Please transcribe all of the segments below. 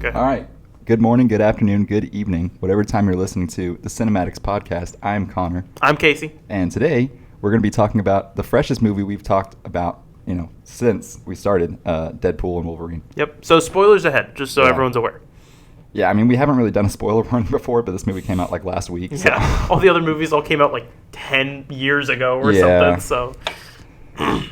Okay. All right. Good morning, good afternoon, good evening, whatever time you're listening to the Cinematics Podcast. I'm Connor. I'm Casey. And today we're going to be talking about the freshest movie we've talked about, since we started, Deadpool and Wolverine. Yep. So spoilers ahead, just so everyone's aware. Yeah, I mean, we haven't really done a spoiler one before, but this movie came out like last week. So. Yeah. All the other movies all came out like 10 years ago or something. So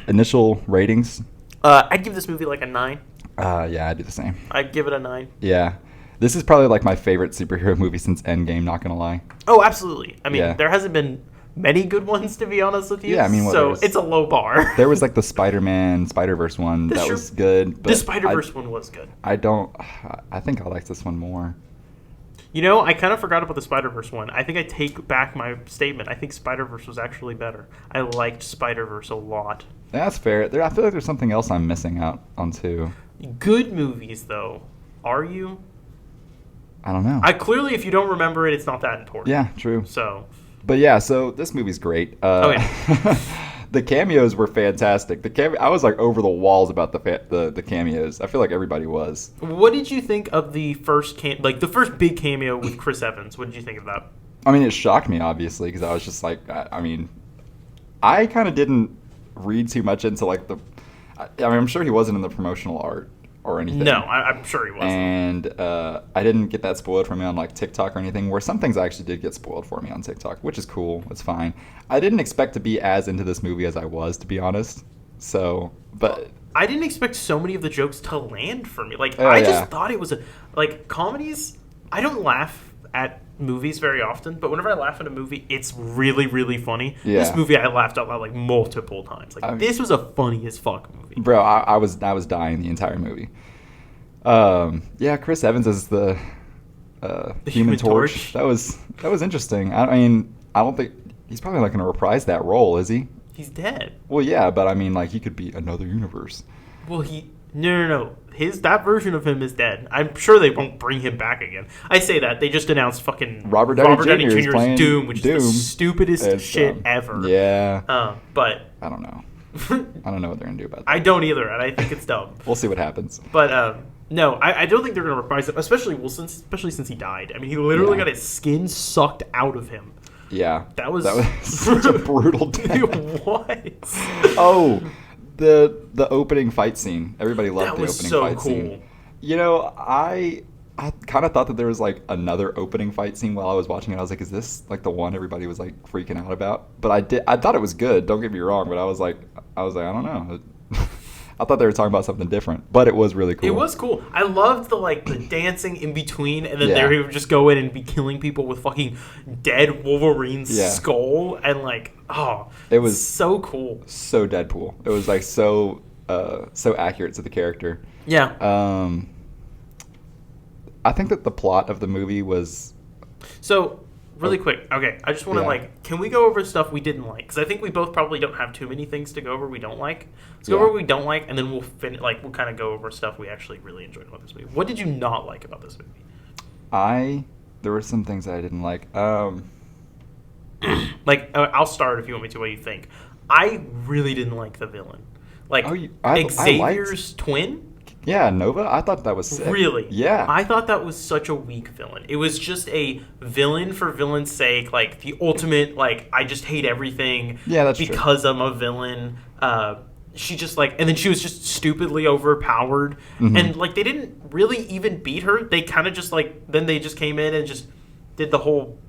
initial ratings? I'd give this movie like a 9. Yeah, I'd do the same. I'd give it a 9. Yeah. This is probably like my favorite superhero movie since Endgame, not going to lie. Oh, absolutely. I mean, there hasn't been many good ones, to be honest with you. Yeah, I mean, so it's a low bar. There was like the Spider-Man, Spider-Verse one that was good. But the Spider-Verse one was good. I think I like this one more. You know, I kind of forgot about the Spider-Verse one. I think I take back my statement. I think Spider-Verse was actually better. I liked Spider-Verse a lot. That's fair. I feel like there's something else I'm missing out on too. Good movies, though. Are you? I don't know. Clearly, if you don't remember it, it's not that important. Yeah, true. So this movie's great. The cameos were fantastic. I was like over the walls about the cameos. I feel like everybody was. What did you think of the first the first big cameo with Chris Evans? What did you think of that? I mean, it shocked me obviously because I was just like, I kind of didn't read too much into like I'm sure he wasn't in the promotional art or anything. No, I'm sure he wasn't. And I didn't get that spoiled for me on like TikTok or anything, where some things actually did get spoiled for me on TikTok, which is cool. It's fine. I didn't expect to be as into this movie as I was, to be honest. So, but I didn't expect so many of the jokes to land for me. I just thought it was comedies. I don't laugh at movies very often, but whenever I laugh at a movie, it's really, really funny. Yeah. This movie, I laughed out loud multiple times. This was a funny as fuck movie. Bro, I was dying the entire movie. Chris Evans as the Human Torch. That was interesting. I mean, I don't think he's probably not going to reprise that role, is he? He's dead. Well, yeah, but I mean, he could be another universe. Well, No. That version of him is dead. I'm sure they won't bring him back again. I say that. They just announced fucking Robert Downey Jr. is playing Doom, which is the stupidest shit ever. Yeah. But I don't know. I don't know what they're going to do about that. I don't either, and I think it's dumb. We'll see what happens. But, no, I don't think they're going to reprise him, especially since he died. I mean, he literally got his skin sucked out of him. Yeah. That was such a brutal death. It was. Oh, the opening fight scene. Everybody loved the opening fight scene. You know, I kind of thought that there was another opening fight scene while I was watching it. I was like, is this the one everybody was freaking out about? But I thought it was good. Don't get me wrong, but I was like, I don't know. I thought they were talking about something different, but it was really cool. It was cool. I loved the dancing in between, and then they would just go in and be killing people with fucking dead Wolverine's skull, and it was so cool, so Deadpool. It was so accurate to the character. Yeah. I think that the plot of the movie was really quick. Okay, I just want to can we go over stuff we didn't like? Because I think we both probably don't have too many things to go over we don't like. Let's go over what we don't like, and then we'll we'll kind of go over stuff we actually really enjoyed about this movie. What did you not like about this movie? There were some things that I didn't like. I'll start if you want me to. What do you think? I really didn't like the villain. Xavier's twin. Yeah, Nova? I thought that was sick. Really? Yeah. I thought that was such a weak villain. It was just a villain for villain's sake, the ultimate, I just hate everything because I'm a villain. She just, and then she was just stupidly overpowered. Mm-hmm. And, they didn't really even beat her. They kind of just, then they just came in and just did the whole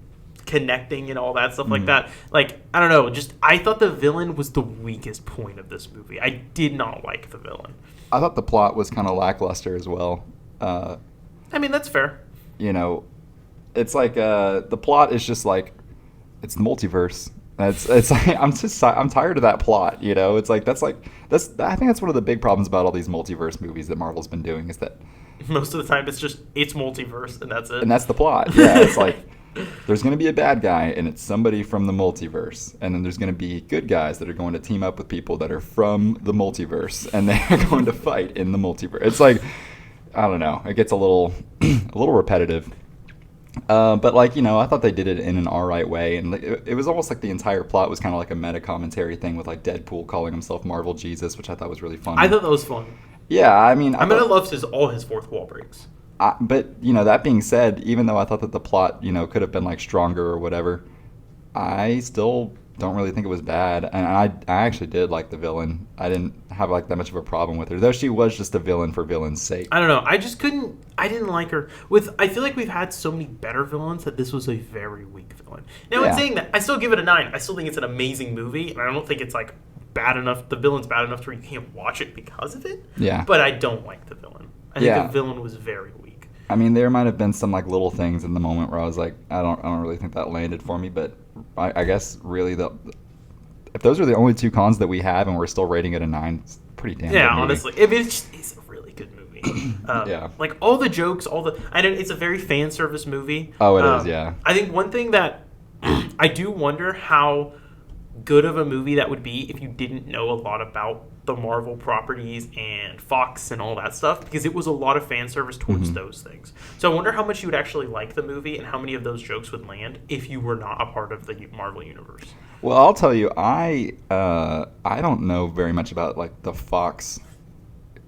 connecting and all that stuff like that. I don't know, I thought the villain was the weakest point of this movie. I did not like the villain. I thought the plot was kind of lackluster as well. I mean, that's fair. It's the plot is just it's the multiverse. I'm tired of that plot. It's I think that's one of the big problems about all these multiverse movies that Marvel's been doing is that most of the time it's multiverse and that's it. And that's the plot. Yeah, it's there's going to be a bad guy, and it's somebody from the multiverse. And then there's going to be good guys that are going to team up with people that are from the multiverse, and they're going to fight in the multiverse. It's I don't know. It gets a little repetitive. But I thought they did it in an alright way, and it was almost like the entire plot was kind of like a meta commentary thing with Deadpool calling himself Marvel Jesus, which I thought was really funny. I thought that was fun. Yeah, I mean, I loved all his fourth wall breaks. But that being said, even though I thought that the plot could have been like stronger or whatever, I still don't really think it was bad, and I actually did like the villain. I didn't have like that much of a problem with her, though she was just a villain for villain's sake. I don't know. I didn't like her. I feel like we've had so many better villains that this was a very weak villain. Now, in saying that, I still give it a 9. I still think it's an amazing movie, and I don't think it's like bad enough. The villain's bad enough to where you can't watch it because of it. Yeah. But I don't like the villain. I think the villain was very weak. I mean, there might have been some like little things in the moment where I was like, I don't really think that landed for me. But I guess really if those are the only 2 cons that we have and we're still rating it a 9, it's pretty damn good movie. Honestly, it's a really good movie. Like all the jokes, I know it's a very fan service movie. Oh, it is. Yeah. I think one thing that I do wonder how good of a movie that would be if you didn't know a lot about the Marvel properties and Fox and all that stuff, because it was a lot of fan service towards those things. So I wonder how much you would actually like the movie and how many of those jokes would land if you were not a part of the Marvel universe. Well, I'll tell you, I don't know very much about like the Fox,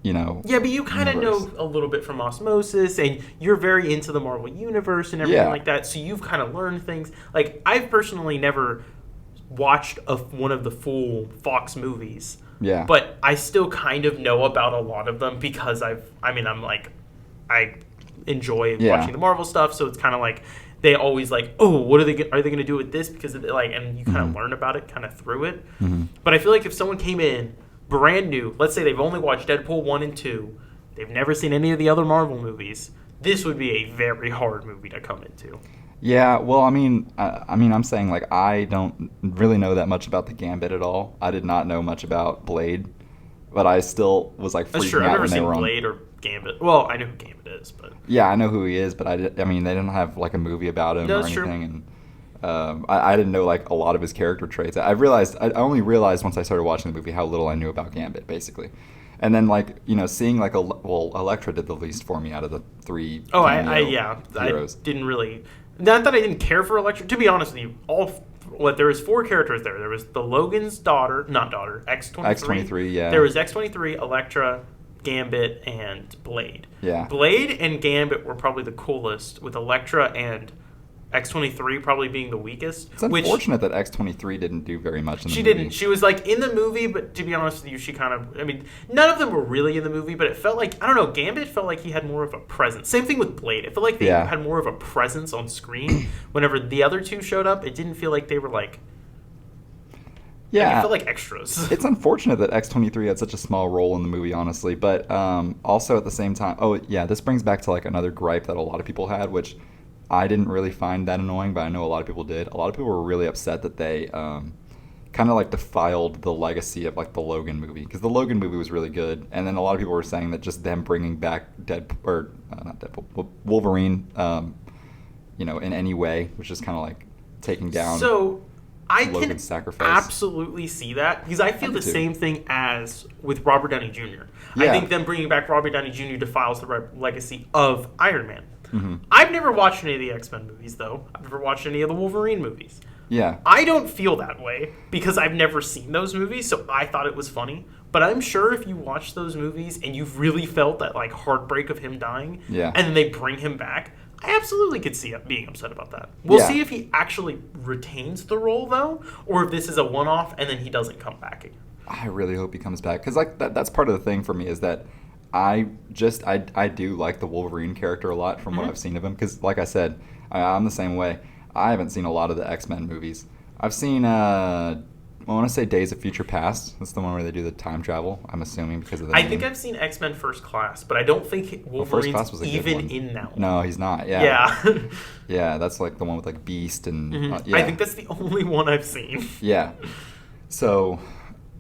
Yeah, but you kind of know a little bit from osmosis, and you're very into the Marvel universe and everything like that. So you've kind of learned things. Like I've personally never watched one of the full Fox movies. Yeah. But I still kind of know about a lot of them because I enjoy watching the Marvel stuff, so it's kind of like they always like, oh, what are they going to do with this, because of like, and you kind of learn about it kind of through it. But I feel like if someone came in brand new, let's say they've only watched Deadpool 1 and 2, they've never seen any of the other Marvel movies, this would be a very hard movie to come into. Yeah, well, I mean, I'm saying like I don't really know that much about the Gambit at all. I did not know much about Blade, but I still was like freaking out when they were on. I've never seen Blade or Gambit. Well, I know who Gambit is, but yeah, I know who he is, but I mean, they didn't have like a movie about him or anything, and I didn't know like a lot of his character traits. I only realized once I started watching the movie how little I knew about Gambit, basically. And then, like, seeing, like, Elektra did the least for me out of the 3 heroes. I didn't really... Not that I didn't care for Elektra. To be honest with you, there was 4 characters there. There was the Logan's X-23. X-23, yeah. There was X-23, Elektra, Gambit, and Blade. Yeah. Blade and Gambit were probably the coolest, with Elektra and X-23 probably being the weakest. It's unfortunate that X-23 didn't do very much in the movie. She didn't. She was, like, in the movie, but to be honest with you, she kind of... I mean, none of them were really in the movie, but it felt like... I don't know, Gambit felt like he had more of a presence. Same thing with Blade. It felt like they had more of a presence on screen. Whenever the other 2 showed up, it didn't feel like they were, like... Yeah. It felt like extras. It's unfortunate that X-23 had such a small role in the movie, honestly. But also at the same time... Oh, yeah, this brings back to, like, another gripe that a lot of people had, which... I didn't really find that annoying, but I know a lot of people did. A lot of people were really upset that they kind of like defiled the legacy of like the Logan movie, because the Logan movie was really good, and then a lot of people were saying that just them bringing back Wolverine, in any way, was just kind of like taking down. So I Logan's can sacrifice. Absolutely see that, because I feel the same thing as with Robert Downey Jr. Yeah. I think them bringing back Robert Downey Jr. defiles the legacy of Iron Man. Mm-hmm. I've never watched any of the X-Men movies, though. I've never watched any of the Wolverine movies. Yeah. I don't feel that way because I've never seen those movies, so I thought it was funny. But I'm sure if you watch those movies and you've really felt that like heartbreak of him dying, and then they bring him back, I absolutely could see being upset about that. We'll see if he actually retains the role, though, or if this is a one-off and then he doesn't come back again. I really hope he comes back, because like that's part of the thing for me is that I do like the Wolverine character a lot from what I've seen of him, because like I said, I'm the same way. I haven't seen a lot of the X-Men movies. I've seen I want to say Days of Future Past. That's the one where they do the time travel, I'm assuming, because of the name. think I've seen X-Men First Class, but I don't think Wolverine's even in that one. No, he's not. Yeah. Yeah, that's like the one with like Beast and I think that's the only one I've seen. Yeah. So,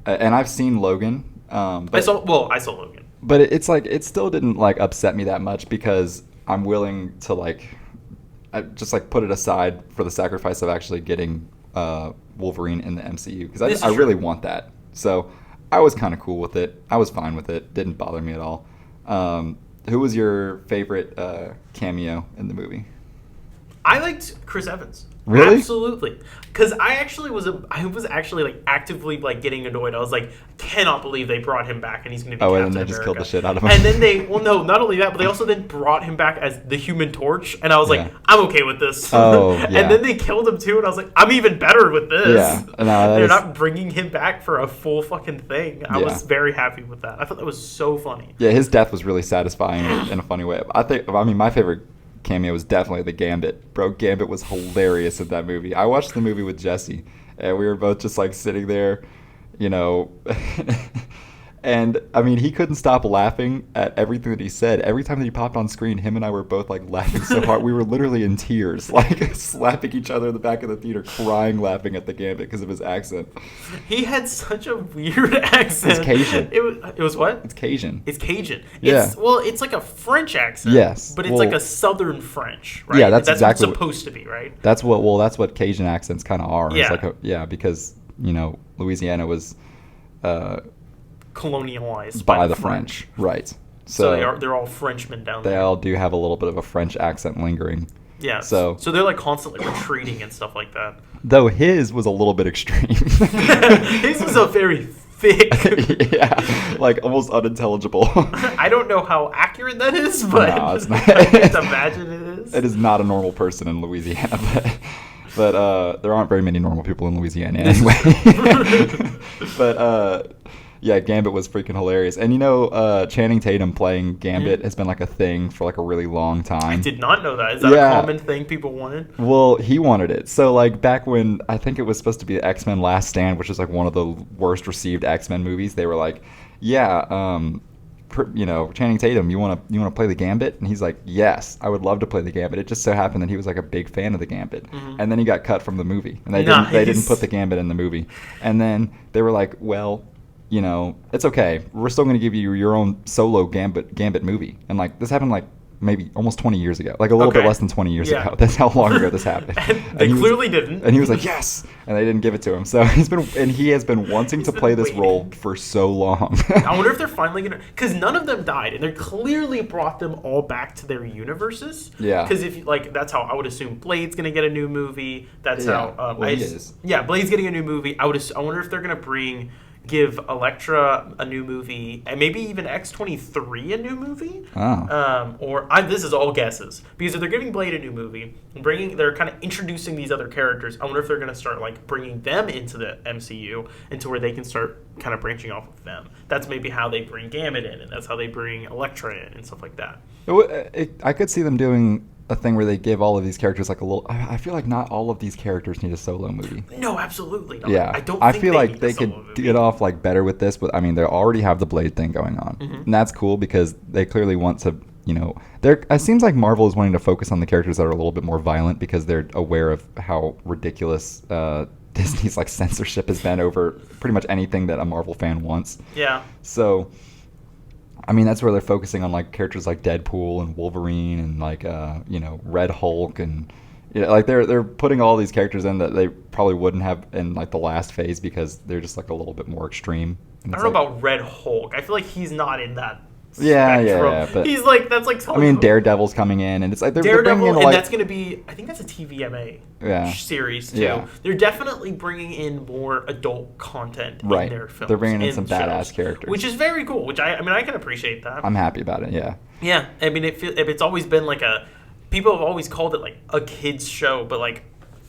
and I've seen Logan. I saw Logan. But it's like, it still didn't like upset me that much, because I'm willing to like just like put it aside for the sacrifice of actually getting Wolverine in the MCU, because I really want that. So I was kind of cool with it. I was fine with it. Didn't bother me at all. Who was your favorite cameo in the movie? I liked Chris Evans. Really? Absolutely. Because I was actually like actively like getting annoyed. I was like, cannot believe they brought him back and he's going to be Captain America. And then they just killed the shit out of him. And then no, not only that, but they also then brought him back as the Human Torch. And I was like, I'm okay with this. Oh, yeah. And then they killed him too. And I was like, I'm even better with this. Yeah. No, they're not bringing him back for a full fucking thing. I was very happy with that. I thought that was so funny. Yeah, his death was really satisfying in a funny way. I mean, my favorite cameo was definitely the Gambit. Bro, Gambit was hilarious in that movie. I watched the movie with Jesse, and we were both just like sitting there, you know, and I mean, he couldn't stop laughing at everything that he said. Every time that he popped on screen, him and I were both like laughing so hard. We were literally in tears, like slapping each other in the back of the theater, crying, laughing at the Gambit because of his accent. He had such a weird accent. It's Cajun. It was what? It's Cajun. It's Cajun. Yeah. Well, it's like a French accent. Yes. But it's like a Southern French, right? Yeah, that's exactly what it's supposed to be, right? That's what Cajun accents kind of are. Yeah. It's like because, you know, Louisiana was colonialized by the French. Right. So they're all Frenchmen down there. They all do have a little bit of a French accent lingering. Yeah. So they're like constantly retreating and stuff like that. Though his was a little bit extreme. His was a very thick. Yeah. Like almost unintelligible. I don't know how accurate that is, but no, it's not. I just imagine it is. It is not a normal person in Louisiana, but there aren't very many normal people in Louisiana anyway. But yeah, Gambit was freaking hilarious. And you know, Channing Tatum playing Gambit has been like a thing for like a really long time. I did not know that. Is that a common thing people wanted? Well, he wanted it. So like back when I think it was supposed to be X-Men Last Stand, which is like one of the worst received X-Men movies, they were like, yeah, you know, Channing Tatum, you want to play the Gambit? And he's like, yes, I would love to play the Gambit. It just so happened that he was like a big fan of the Gambit. Mm-hmm. And then he got cut from the movie. And they didn't put the Gambit in the movie. And then they were like, well, you know, it's okay. We're still going to give you your own solo Gambit movie. And like this happened like maybe almost 20 years ago, like a little bit less than 20 years ago. That's how long ago this happened. And they clearly didn't. And he was like, yes, and they didn't give it to him. So he has been wanting to play this role for so long. I wonder if they're finally gonna, because none of them died, and they clearly brought them all back to their universes. Yeah. Because if like that's how I would assume Blade's gonna get a new movie. That's how he is. Yeah, Blade's getting a new movie. I wonder if they're gonna give Elektra a new movie, and maybe even X-23 a new movie. Oh. This is all guesses, because if they're giving Blade a new movie, they're kind of introducing these other characters. I wonder if they're going to start like bringing them into the MCU, into where they can start kind of branching off of them. That's maybe how they bring Gambit in, and that's how they bring Elektra in, and stuff like that. I could see them doing a thing where they give all of these characters like a little. I feel like not all of these characters need a solo movie. No, absolutely not. Yeah, I feel like they could get off like better with this. But I mean, they already have the Blade thing going on, and that's cool because they clearly want to. You know, it seems like Marvel is wanting to focus on the characters that are a little bit more violent because they're aware of how ridiculous Disney's like censorship has been over pretty much anything that a Marvel fan wants. Yeah. So. I mean, that's where they're focusing on like characters like Deadpool and Wolverine and like you know, Red Hulk and like they're putting all these characters in that they probably wouldn't have in like the last phase because they're just like a little bit more extreme. I don't know about Red Hulk. I feel like he's not in that. Yeah, but he's like that's like. I mean, Daredevil's coming in, and it's like they're bringing in, like, and that's going to be. I think that's a TVMA series too. Yeah. They're definitely bringing in more adult content in their films. They're bringing in some badass characters, which is very cool. Which I mean, I can appreciate that. I'm happy about it. Yeah. Yeah, I mean, it's always been like people have always called it like a kids show, but like.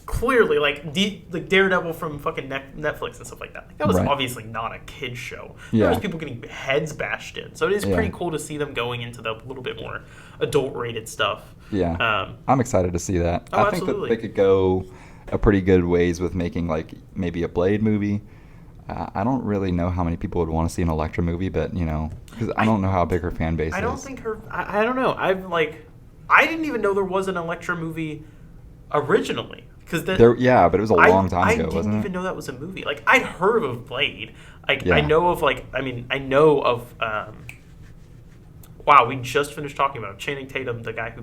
Clearly, like Daredevil from fucking Netflix and stuff like that. Like, that was obviously not a kid's show. There was people getting heads bashed in. So it is pretty cool to see them going into the little bit more adult-rated stuff. Yeah. I'm excited to see that. I think that they could go a pretty good ways with making like maybe a Blade movie. I don't really know how many people would want to see an Elektra movie, but you know, because I don't know how big her fan base is. I don't think I don't know. I didn't even know there was an Elektra movie originally. But it was a long time ago, wasn't it? I didn't even know that was a movie. Like, I'd heard of Blade. I know of, wow, we just finished talking about Channing Tatum, the guy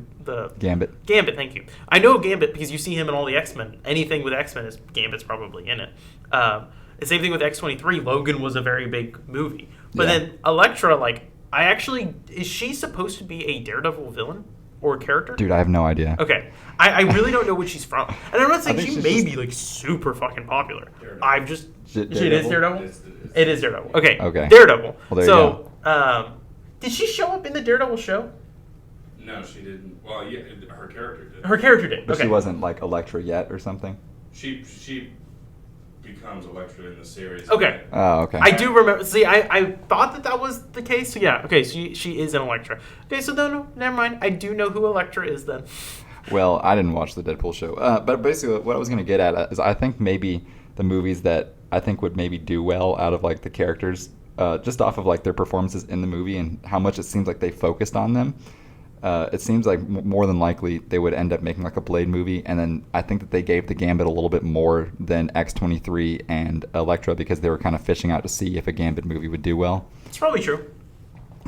Gambit. Gambit, thank you. I know Gambit because you see him in all the X-Men. Anything with X-Men is Gambit's probably in it. The same thing with X-23. Logan was a very big movie. But then Elektra, is she supposed to be a Daredevil villain? or character? Dude, I have no idea. Okay. I really don't know what she's from. And I'm not saying she may be like super fucking popular. Daredevil. I've just... It Daredevil? is Daredevil? It is Daredevil. Okay. Daredevil. Well, there you go. Did she show up in the Daredevil show? No, she didn't. Well, yeah, her character did. Her character did. But okay. she wasn't like Elektra yet or something? She becomes Elektra in the series. Okay. Oh, okay. I do remember. See, I thought that was the case. So yeah. Okay. She is an Elektra. Okay. So no, never mind. I do know who Elektra is then. Well, I didn't watch the Deadpool show. But basically, what I was going to get at is I think maybe the movies that I think would maybe do well out of like the characters, just off of like their performances in the movie and how much it seems like they focused on them. It seems like more than likely they would end up making like a Blade movie, and then I think that they gave the Gambit a little bit more than X-23 and Elektra because they were kind of fishing out to see if a Gambit movie would do well. It's probably true.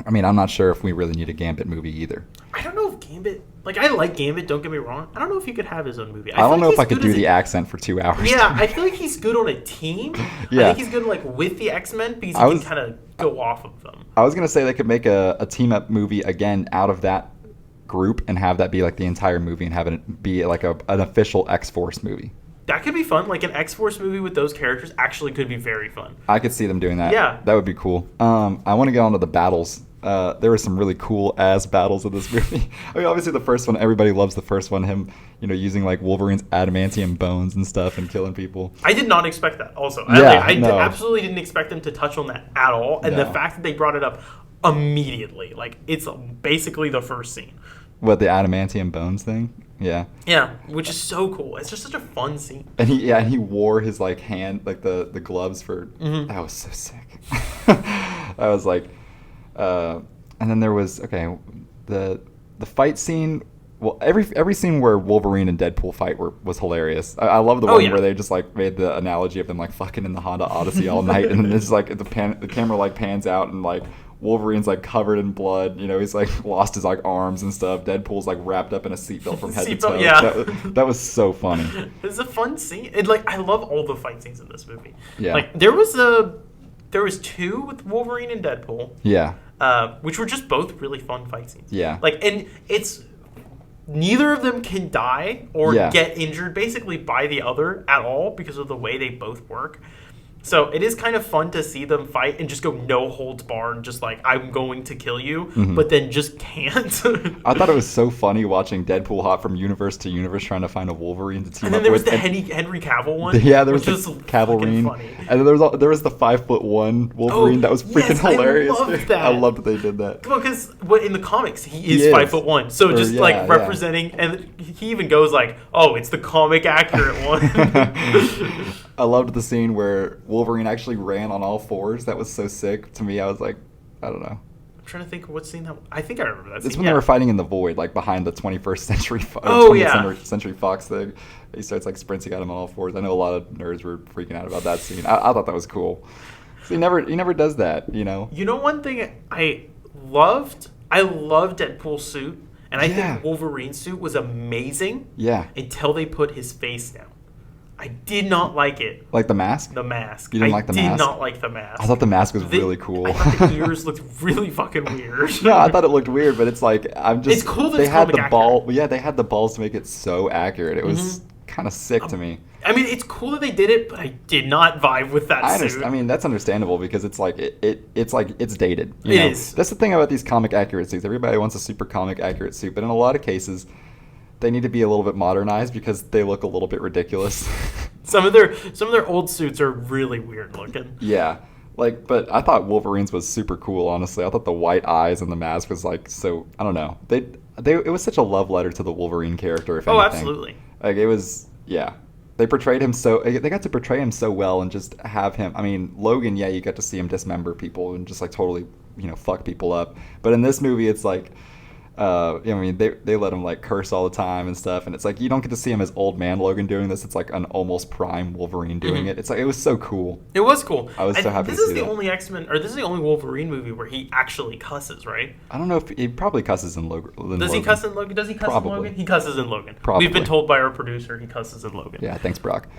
I mean, I'm not sure if we really need a Gambit movie either. I don't know if Gambit... Like, I like Gambit, don't get me wrong. I don't know if he could have his own movie. I don't know if I could do the accent for 2 hours. Yeah, I feel like he's good on a team. Yeah. I think he's good like with the X-Men because he can kind of go off of them. I was going to say they could make a team-up movie again out of that group and have that be like the entire movie and have it be like an official X-Force movie. That could be fun. Like an X-Force movie with those characters actually could be very fun. I could see them doing that. Yeah. That would be cool. I want to get on to the battles. There were some really cool ass battles in this movie. I mean, obviously the first one, everybody loves the first one. Him, using like Wolverine's adamantium bones and stuff and killing people. I did not expect that. Also, Yeah, I no. absolutely didn't expect them to touch on that at all. And the fact that they brought it up immediately, like it's basically the first scene. What, the adamantium bones thing? Yeah. Yeah, which is so cool. It's just such a fun scene. And he wore his like hand, like the gloves for. Mm-hmm. That was so sick. I was like. And then there was the fight scene. Well, every scene where Wolverine and Deadpool fight was hilarious. I love the one where they just like made the analogy of them like fucking in the Honda Odyssey all night, and then it's like the camera like pans out and like Wolverine's like covered in blood. He's like lost his like arms and stuff. Deadpool's like wrapped up in a seatbelt from head to toe. Yeah. That was so funny. It's a fun scene. I love all the fight scenes in this movie. Yeah. Like there was two with Wolverine and Deadpool. Yeah. Which were just both really fun fight scenes. Yeah. And it's neither of them can die or get injured basically by the other at all because of the way they both work. So it is kind of fun to see them fight and just go no holds barred, just like, I'm going to kill you, but then just can't. I thought it was so funny watching Deadpool hop from universe to universe trying to find a Wolverine to team up with. And then there was the Henry Cavill one. Yeah, there was the Cavalrine. And then there was the 5'1" Wolverine that was freaking hilarious. I loved that. I loved that they did that. Well, because in the comics, he is 5'1". So just representing, and he even goes like, oh, it's the comic accurate one. I loved the scene where Wolverine actually ran on all fours. That was so sick to me. I was like, I don't know. I'm trying to think of what scene that. I think I remember that scene. It's when they were fighting in the void, like behind the 21st century, century Fox thing. He starts like sprinting at him on all fours. I know a lot of nerds were freaking out about that scene. I thought that was cool. So he never does that, You know one thing I loved Deadpool's suit, and I think Wolverine's suit was amazing. Yeah. Until they put his face down. I did not like it. Like the mask? The mask. You didn't like the mask? I did not like the mask. I thought the mask was really cool. I thought the ears looked really fucking weird. No, I thought it looked weird, but it's like It's cool that they it's had the comic ball. accurate. Yeah, they had the balls to make it so accurate. It was kind of sick to me. I mean, it's cool that they did it, but I did not vibe with that suit. I mean, that's understandable because it's like it's dated. It is. That's the thing about these comic accurate suits. Everybody wants a super comic accurate suit, but in a lot of cases, they need to be a little bit modernized because they look a little bit ridiculous. Some of their old suits are really weird looking. Yeah. But I thought Wolverine's was super cool, honestly. I thought the white eyes and the mask was like so, I don't know. It was such a love letter to the Wolverine character, if anything. Oh, absolutely. Like it was, yeah. They portrayed him they got to portray him so well and just have him. I mean, Logan, you got to see him dismember people and just like totally, fuck people up. But in this movie, it's like, they let him like curse all the time and stuff, and it's like you don't get to see him as old man Logan doing this. It's like an almost prime Wolverine doing it. It's like it was so cool. It was cool. I was so happy to see that. This is the only X-Men, or this is the only Wolverine movie where he actually cusses, right? I don't know if he probably cusses in Logan. Does he cuss in Logan? Does he cuss in Logan? He cusses in Logan. Probably. We've been told by our producer he cusses in Logan. Yeah, thanks, Brock.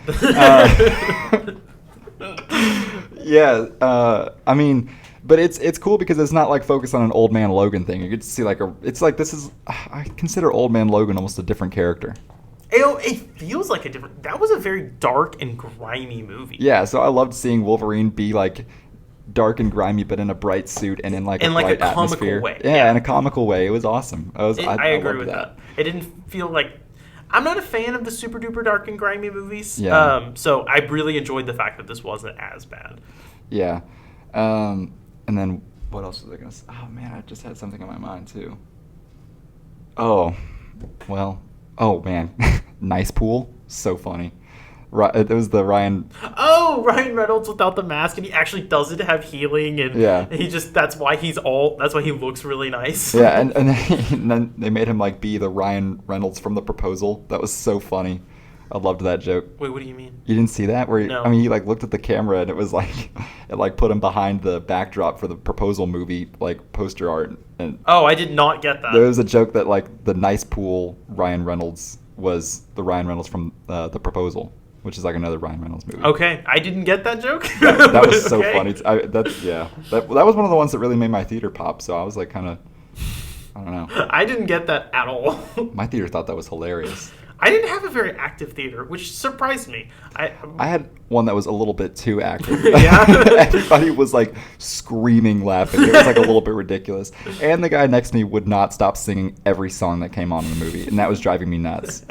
Yeah, I mean, But it's cool because it's not like focused on an Old Man Logan thing. You get to see I consider Old Man Logan almost a different character. It feels like a different. That was a very dark and grimy movie. Yeah, so I loved seeing Wolverine be like dark and grimy, but in a bright suit and in like a bright atmosphere. Way. Yeah, in a comical way. It was awesome. I agree with that. It didn't feel like. I'm not a fan of the super duper dark and grimy movies. Yeah. So I really enjoyed the fact that this wasn't as bad. Yeah. And then what else was I gonna say? Oh man, I just had something in my mind too. Oh man, Nice Pool, so funny. It was the Ryan. Oh, Ryan Reynolds without the mask, and he actually doesn't have healing, and that's why he looks really nice. Yeah, and then they made him like be the Ryan Reynolds from The Proposal. That was so funny. I loved that joke. Wait, what do you mean? You didn't see that? No. He like looked at the camera and it was like, it like put him behind the backdrop for the Proposal movie, like poster art. And oh, I did not get that. There was a joke that like the Nice Pool Ryan Reynolds was the Ryan Reynolds from The Proposal, which is like another Ryan Reynolds movie. Okay, I didn't get that joke. That was so funny. That was one of the ones that really made my theater pop. So I was like kind of, I don't know. I didn't get that at all. My theater thought that was hilarious. I didn't have a very active theater, which surprised me. I had one that was a little bit too active. Yeah. Everybody was like screaming, laughing. It was like a little bit ridiculous. And the guy next to me would not stop singing every song that came on in the movie, and that was driving me nuts.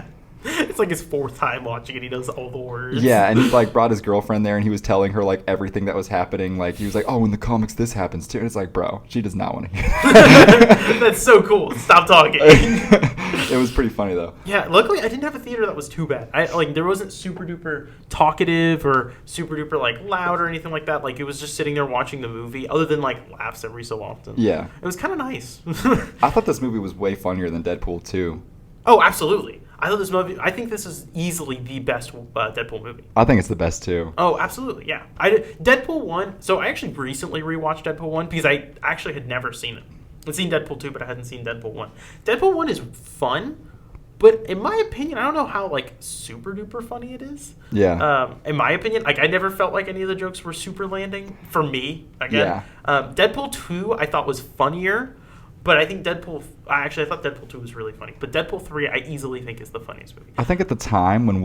It's like his fourth time watching it. He knows all the words. Yeah, and he like brought his girlfriend there, and he was telling her like everything that was happening. Like he was like, "Oh, in the comics, this happens too." And it's like, bro, she does not want to hear that. That's so cool. Stop talking. It was pretty funny though. Yeah, luckily I didn't have a theater that was too bad. There wasn't super duper talkative or super duper like loud or anything like that. Like it was just sitting there watching the movie, other than like laughs every so often. Yeah, it was kind of nice. I thought this movie was way funnier than Deadpool 2. Oh, absolutely. I think this is easily the best Deadpool movie. I think it's the best too. Oh, absolutely, yeah. Deadpool 1, so I actually recently rewatched Deadpool 1 because I actually had never seen it. I'd seen Deadpool 2, but I hadn't seen Deadpool 1. Deadpool 1 is fun, but in my opinion, I don't know how like super duper funny it is. Yeah. In my opinion, like I never felt like any of the jokes were super landing for me. Again, Deadpool 2 I thought was funnier. But I think I thought Deadpool 2 was really funny. But Deadpool 3, I easily think is the funniest movie. I think at the time when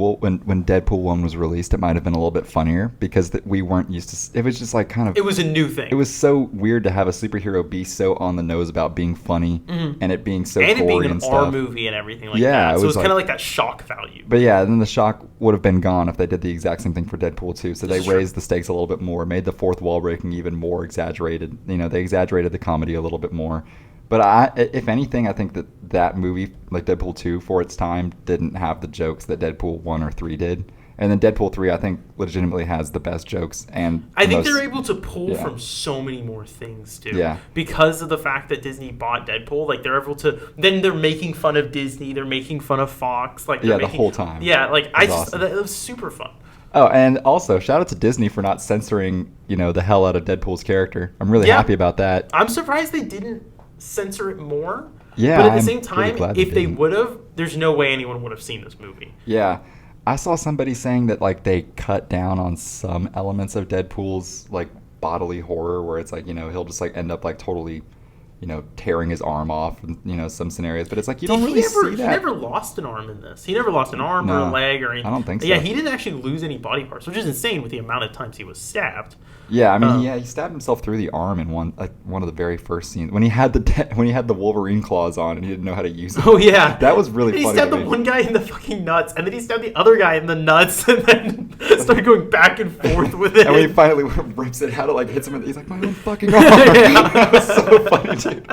Deadpool 1 was released, it might have been a little bit funnier because we weren't used to. It was just like kind of. It was a new thing. It was so weird to have a superhero be so on the nose about being funny and it being so and gory it being and an stuff. R movie and everything like that. So it was kind of like that shock value. But yeah, then the shock would have been gone if they did the exact same thing for Deadpool 2. So they raised the stakes a little bit more, made the fourth wall breaking even more exaggerated. They exaggerated the comedy a little bit more. But if anything, I think that movie, like Deadpool 2, for its time, didn't have the jokes that Deadpool 1 or 3 did. And then Deadpool 3, I think, legitimately has the best jokes. And I think they're able to pull from so many more things, too. Yeah. Because of the fact that Disney bought Deadpool, like, they're able to... Then they're making fun of Disney, they're making fun of Fox. Like, the whole time. Yeah, like, awesome. It was super fun. Oh, and also, shout out to Disney for not censoring, the hell out of Deadpool's character. I'm really happy about that. I'm surprised they didn't censor it more. Yeah, but at the same time, really if they would have, there's no way anyone would have seen this movie. Yeah. I saw somebody saying that like they cut down on some elements of Deadpool's like bodily horror where it's like, he'll just like end up like totally, tearing his arm off in, some scenarios. But it's like you don't really see that. He never lost an arm in this. He never lost an arm or a leg or anything. I don't think so. Yeah, he didn't actually lose any body parts, which is insane with the amount of times he was stabbed. Yeah, I mean, he stabbed himself through the arm in one of the very first scenes when he had the Wolverine claws on and he didn't know how to use them. Oh yeah, that was really funny. He stabbed the one guy in the fucking nuts, and then he stabbed the other guy in the nuts, and then started going back and forth with it. And when he finally rips it out, it like hits him, and he's like, "My own fucking arm." That was so funny, dude.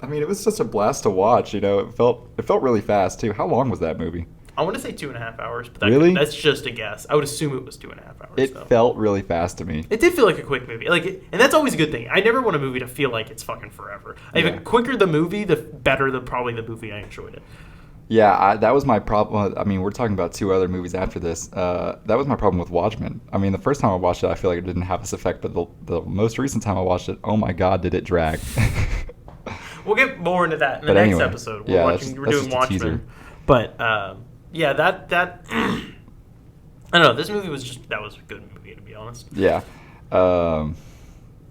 I mean, it was just a blast to watch. It felt really fast too. How long was that movie? I want to say 2.5 hours, but that's just a guess. I would assume it was 2.5 hours. It felt really fast to me. It did feel like a quick movie, and that's always a good thing. I never want a movie to feel like it's fucking forever. The quicker the movie, the better probably the movie. I enjoyed it. Yeah, that was my problem. I mean, we're talking about 2 other movies after this. That was my problem with Watchmen. I mean, the first time I watched it, I feel like it didn't have this effect, but the most recent time I watched it, oh my god, did it drag. We'll get more into that in the next episode. We're doing Watchmen. But that I don't know. This movie was that was a good movie, to be honest. Yeah.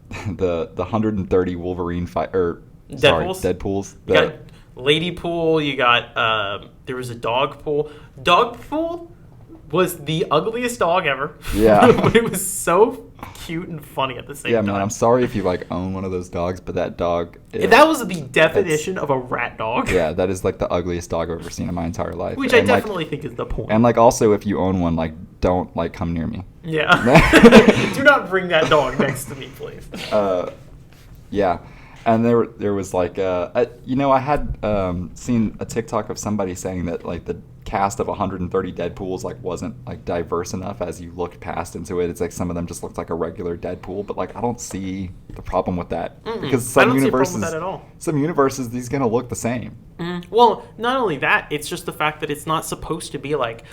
the 130 Wolverine fight or Deadpools. You got Lady Pool. You got there was a dog pool. Dog pool was the ugliest dog ever. Yeah. But it was so cute and funny at the same time. Yeah, man, I'm sorry if you like own one of those dogs, but that dog... that was the definition of a rat dog. Yeah, that is like the ugliest dog I've ever seen in my entire life. Which I definitely think is the point. And like also if you own one, like don't like come near me. Yeah. Do not bring that dog next to me, please. Yeah. And there was like, I had seen a TikTok of somebody saying that like the cast of 130 Deadpools like wasn't like diverse enough as you looked past into it. It's like some of them just looked like a regular Deadpool, but like I don't see the problem with that because some universes, that at all. Some universes, these gonna look the same. Well, not only that, it's just the fact that it's not supposed to be like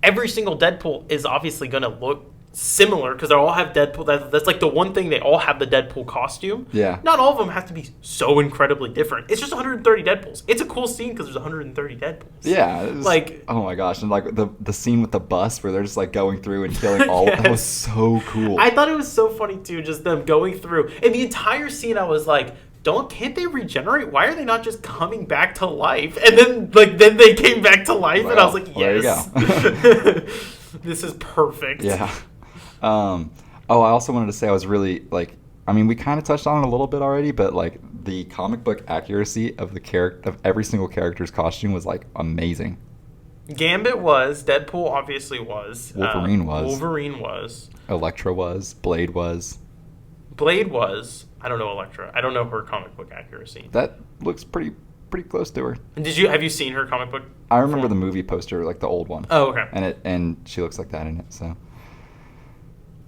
every single Deadpool is obviously gonna look similar because they all have Deadpool. That's like the one thing, they all have the Deadpool costume. Yeah. Not all of them have to be so incredibly different. It's just 130 Deadpools. It's a cool scene because there's 130 Deadpools. Yeah. Like, oh my gosh, and like the scene with the bus where they're just like going through and killing all. Yes. That was so cool. I thought it was so funny too, just them going through, and the entire scene. I was like, can't they regenerate? Why are they not just coming back to life? And then they came back to life, and I was like, yes. There you go. This is perfect. Yeah. I also wanted to say I was really like, I mean, we kind of touched on it a little bit already, but like the comic book accuracy of of every single character's costume was like amazing. Gambit was, Deadpool obviously was, Wolverine was, Elektra was, Blade was. I don't know Elektra. I don't know her comic book accuracy. That looks pretty close to her. And have you seen her comic book? I remember the movie poster, like the old one. Oh, okay. And she looks like that in it, so.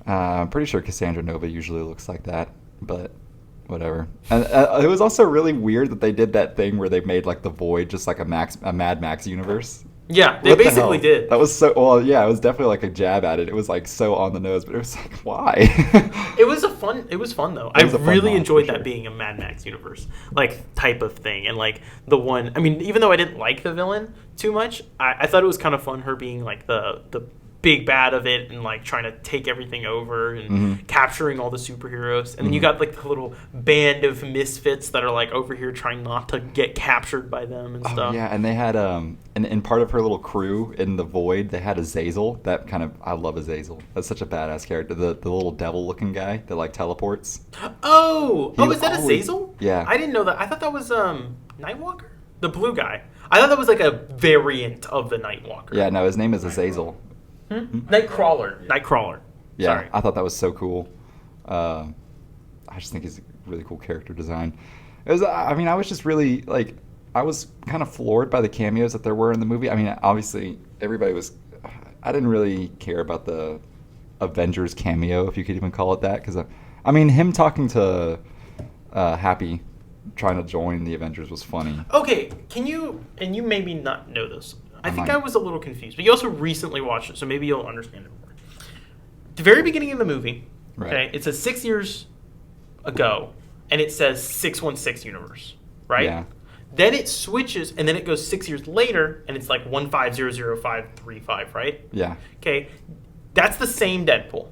I'm pretty sure Cassandra Nova usually looks like that, but whatever. And it was also really weird that they did that thing where they made like the Void just like a Mad Max universe. Yeah, they basically did. That was so, well, yeah, it was definitely like a jab at it. It was like so on the nose, but it was like, why? It was fun though. I really enjoyed that being a Mad Max universe, like type of thing. And like the one, I mean, even though I didn't like the villain too much, I thought it was kind of fun, her being like the big bad of it and like trying to take everything over and capturing all the superheroes. And then you got like the little band of misfits that are like over here trying not to get captured by them and stuff. Yeah, and they had and part of her little crew in the Void, they had Azazel. That kind of, I love Azazel. That's such a badass character. The little devil looking guy that like teleports. Is that Azazel? Yeah. I didn't know that. I thought that was Nightwalker, the blue guy. I thought that was like a variant of the Nightwalker. Yeah, no, his name is Azazel. Nightcrawler. Yeah, Sorry. I thought that was so cool. I just think he's a really cool character design. It was. I mean, I was just really like, I was kind of floored by the cameos that there were in the movie. I mean, obviously everybody was. I didn't really care about the Avengers cameo, if you could even call it that, because I mean, him talking to Happy, trying to join the Avengers was funny. Okay, and you maybe not know this. I think I was a little confused, but you also recently watched it, so maybe you'll understand it more. The very beginning of the movie, right. Okay, it says 6 years ago, and it says 616 universe, right? Yeah. Then it switches, and then it goes 6 years later, and it's like 1500535, right? Yeah. Okay, that's the same Deadpool.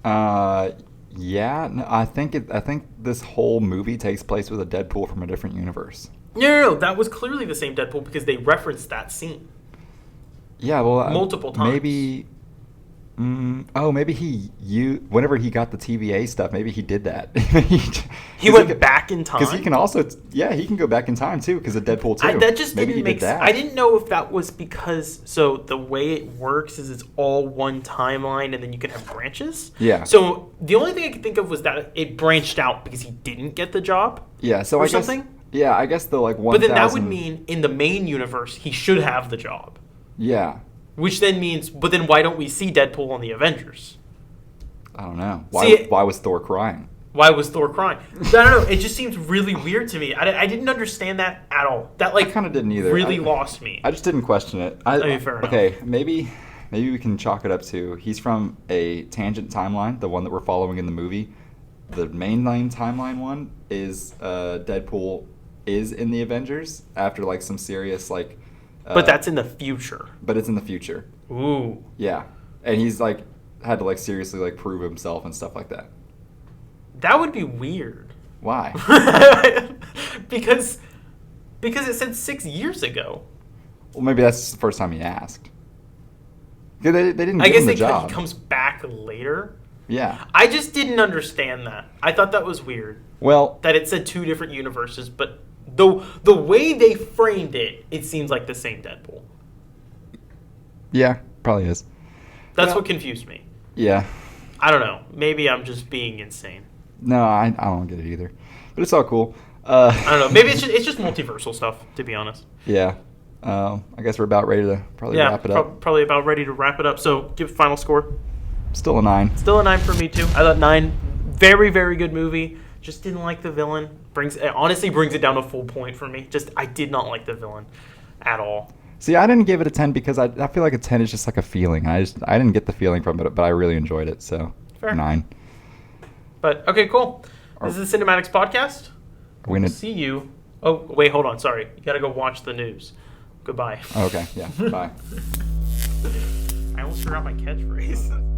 Yeah. No, I think this whole movie takes place with a Deadpool from a different universe. No, that was clearly the same Deadpool because they referenced that scene. Yeah, well, multiple times. Maybe. Maybe whenever he got the TVA stuff, maybe he did that. he went back in time. Because he can also, he can go back in time too. Because of Deadpool 2. That just didn't make sense. I didn't know if that was because the way it works is it's all one timeline, and then you can have branches. Yeah. So the only thing I could think of was that it branched out because he didn't get the job. Yeah. So I guess. Yeah, I guess the like 1,000. But then that would mean in the main universe he should have the job. Yeah. Which then means, but then why don't we see Deadpool on the Avengers? I don't know. Why was Thor crying? Why was Thor crying? I don't know. It just seems really weird to me. I didn't understand that at all. That like I kind of didn't either. Really lost me. I just didn't question it. I mean, fair enough. Okay, maybe we can chalk it up to he's from a tangent timeline, the one that we're following in the movie. The mainline timeline one is Deadpool is in the Avengers after like some serious like. But that's in the future. But it's in the future. Ooh. Yeah, and he's like had to like seriously like prove himself and stuff like that. That would be weird. Why? because it said 6 years ago. Well, maybe that's the first time he asked. They didn't I give guess him the job. He comes back later. Yeah. I just didn't understand that. I thought that was weird. Well, that it said 2 different universes, but the way they framed it, it seems like the same Deadpool. Yeah, probably is. That's what confused me. Yeah. I don't know. Maybe I'm just being insane. No, I don't get it either. But it's all cool. I don't know. Maybe it's just multiversal stuff, to be honest. Yeah. I guess we're about ready to probably wrap it up. Probably about ready to wrap it up. So give final score. Still a 9. Still a 9 for me, too. I thought 9. Very, very good movie. Just didn't like the villain. It honestly brings it down a full point for me. I did not like the villain at all. See, I didn't give it a 10 because I feel like a 10 is just like a feeling. I didn't get the feeling from it, but I really enjoyed it. So, fair. 9. But, okay, cool. This is the Cinematics Podcast. We'll see you. Oh, wait, hold on. Sorry. You got to go watch the news. Goodbye. Okay, yeah. Bye. I almost forgot my catchphrase.